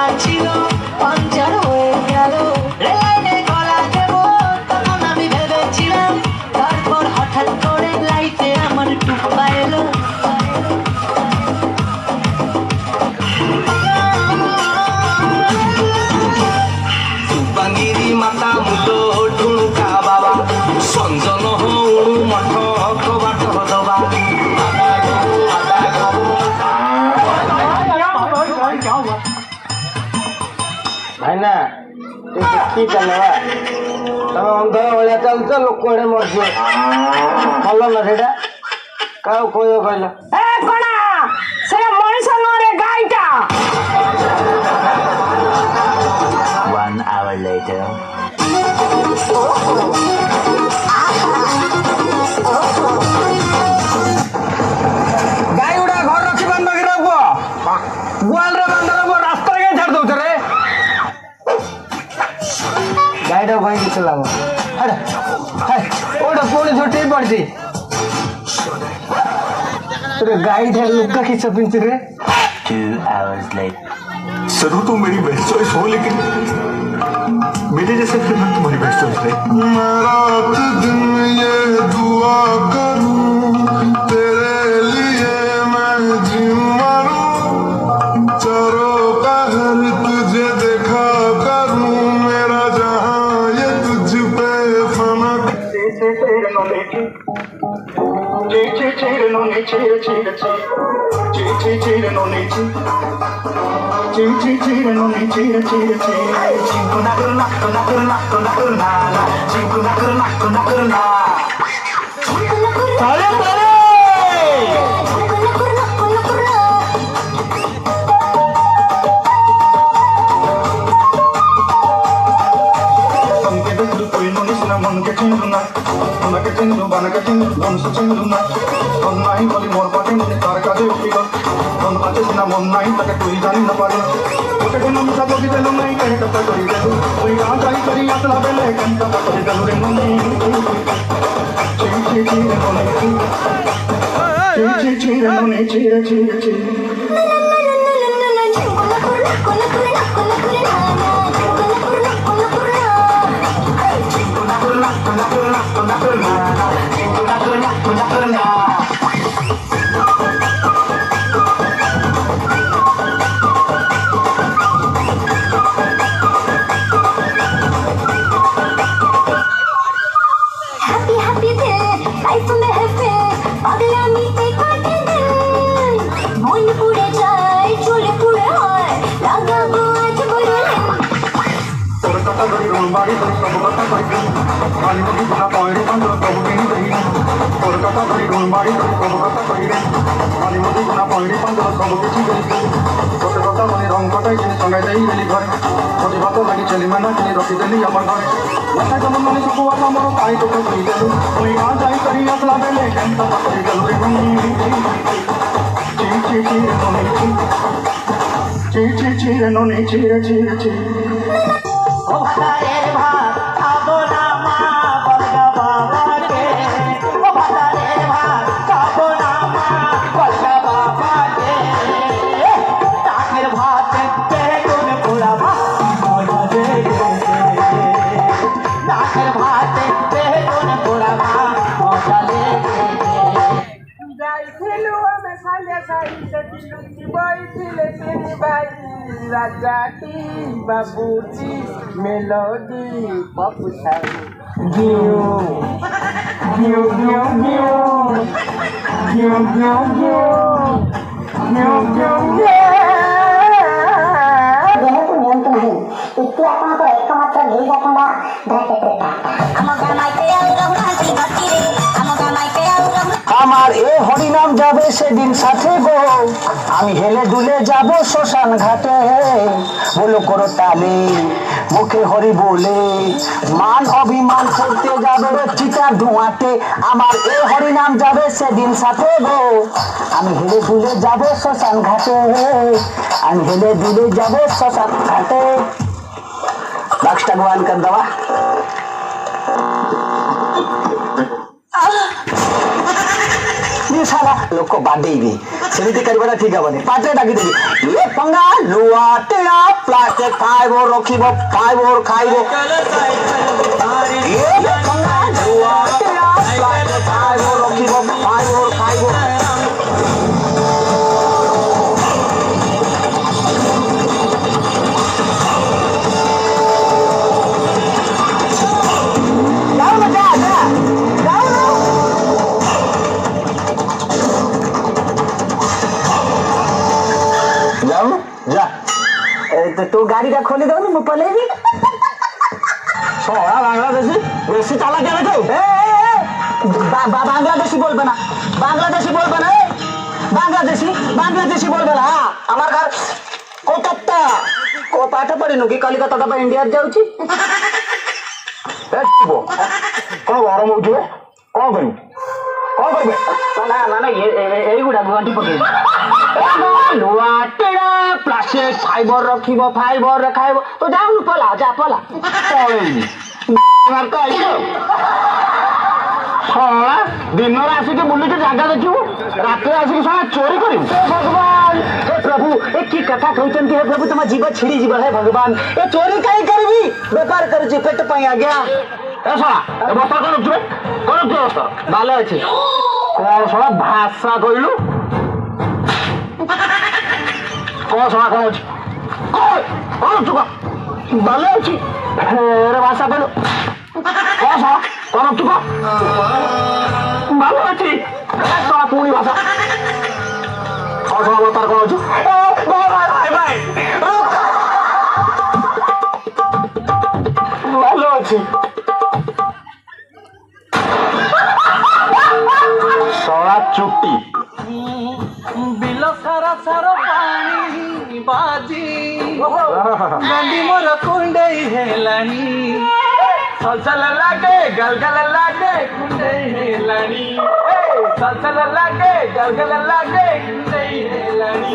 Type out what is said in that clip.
খোলা ছিল পাঞ্চার হয়ে গেল রেলাইনে গলা দেব তখন আমি ভেবেছিলাম তারপর হঠাৎ করে লাইফে আমার টুপা এলো সুপাঙ্গিরি মাতা মুতো ঠুণুকা বাবা সঞ্জন হউণু মঠ কবাট দবা ভাই না কি চালে ତମେ ଅନ୍ଧ ଭଳିଆ ଚାଲୁଛ ଲୋକ ଏଡେ ମରିଯିବ ଭଲ ନା ସେଇଟା କାହାକୁ କହିବ କହିଲ କଣ ସେ ମଣିଷ ନୁହଁରେ ଗାଈଟା 1 hour later ଗାଈ ଗୁଡା ଘର ରଖି ବାନ୍ଧ କି ରଖବ ଗୁଆଲରେ ବାନ୍ଧ ରଖବ ରାସ୍ତାରେ କାହିଁ ଛାଡି ଦଉଛ ରେ ଗାଈଟା ପାଇଁ କିଛି ଲାଭ ଓଟା ପୁଣି ଝୁଟି ପଡିଛି ଗାଈଟା ଲୁଗା କିସ ପିନ୍ଧି ରେ 2 hours later जरूर तुम मेरी बेस्ट चॉइस हो लेकिन मेरे जैसे फिर मैं तुम्हारी बेस्ट चॉइस नहीं मैं रात दिन ये दुआ करूं तेरे लिए मैं जी मरूं चारों पहर तुझे देखा करूं मेरा जहां ये तुझ पे फना মন নাই তাকে তুই জানি না পারে ওকে কেন মিশা বলি দেল নাই কে কথা করি দেল ওই গান চাই করি আসলা বেলে কেন কথা করি দেল রে মন বাড়ি ধরি সব কথা কইবি পানি নদী গুনা পয়রি পান্দ সব কিনি দেই তোর কথা ধরি বাড়ি ধরি সব কথা কইবে পানি নদী গুনা পয়রি পান্দ সব কিছু দেই তোর কথা মনে রং কটাই কিনে সঙ্গে দেই গেলি ঘরে প্রতিভাত লাগি চলি মানা কিনে রখি দেলি আমার ঘরে মাথা যেমন মানে সব কথা আমার তাই তোকে কই দেলু ওই আ যাই করি আসলা বেলে কেন কথা কই গেল রে চি ও ভাতারের ভাত খাবো না মা বলগা বাবাকে ও ভাতারের ভাত খাবো না মা বলগা বাবাকে টাকের ভাত বেগুন পোড়াবা মজা লেগেছে টাকের ভাত বেগুন পোড়াবা মজা লেগেছে যাইছিলু আমি সালে সাইতে দিলুকি বইছিলে তিনি ভাই রাজাটি বাবুজি মেলোডি পপু সাই গিউ গিউ গিউ গিউ গিউ গিউ গিউ গিউ গিউ গিউ যেহেতু নিয়ন্ত্রণহীন একটু আপনাদের একমাত্র নির্যাতনরা ধরতে পেরে আমার গামাইতে রঘুনা হাসি ভর্তি রে আমার গামাইতে রঘুনা আমার এ হরিনাম যাবে সেদিন সাথে গো আমি হেলে দুলে যাব শ্মশান ঘাটে বলো করো তালে মুখে হরি বলে মান অভিমান করতে যাবে চিতার ধোঁয়াতে আমার এ হরিনাম যাবে সেদিন সাথে গো আমি হেলে দুলে যাব শ্মশান ঘাটে আমি হেলে দুলে যাব শ্মশান ঘাটে বাক্সটা গোয়ান কর দেওয়া ଆସିବି ସାରା ଲୋକ ବାଡେଇବେ ସେମିତି କରିବାଟା ଠିକ ହବନି ପାଟିରେ ଡାକିଦେବି ଏ ପଙ୍ଗା ଲୁଆ ଟିଣା ପ୍ଲାଷ୍ଟିକ ଖାଇବ ରଖିବ ଖାଇବ ଖାଇବ ଏ ପଙ୍ଗା ଲୁଆ ଟିଣା ପ୍ଲାଷ୍ଟିକ ଖାଇବ ରଖିବ ଖାଇବ ଖାଇବ तो गाड़ी का खोली दो मैं पलेगी सोड़ा बांग्लादेशी वैसे चाला क्या रखो बांग्लादेशी बोल बना बांग्लादेशी बोल बना बांग्लादेशी बोल बना हमार घर कोलकाता को पाठ पढ़ी नु कि कलिकता तो इंडिया जाउची कौन गरम हो कौन करू ना ना ना ये गुड़ा गुआंटी पके लुआ टेड़ा प्लास्टिक फाइबर रखिबो फाइबर खाइबो तो जाऊ पला जा पला पळेइनी मार तो आइयो हाँ दिन आसिक बुलुचे जगह देखू रात आसिक सारा चोरी करू भगवान हे प्रभु ए की कथा कहउचंती हे प्रभु तुम जीव छिड़ी जीव हे भगवान ए चोरी काई करबी व्यापार करूची पेट पई आ गया ए साला ए बस्ता कौन बस्ता भालो अछि कौन साला भाषा कहलु कौन साला कौन अछि कौन चुका भालो अछि रे भाषा बोलो कौन साला कौन चुका भालो अछि साला पूरी भाषा कौन साला बता कौन अछि भाई भालो अछि साला चुट्टी ବିଲ ସାରା ସାରା ପାଣି ବାଜି ଗଣ୍ଡି ମୋର କୁଣ୍ଡେଇ ହେଲାଣି ସଲସଲ ଲାଗେ ଗଲଗଲ ଲାଗେ କୁଣ୍ଡେଇ ହେଲାଣି ସଲସଲ ଲାଗେ ଗଲଗଲ ଲାଗେ କୁଣ୍ଡେଇ ହେଲାଣି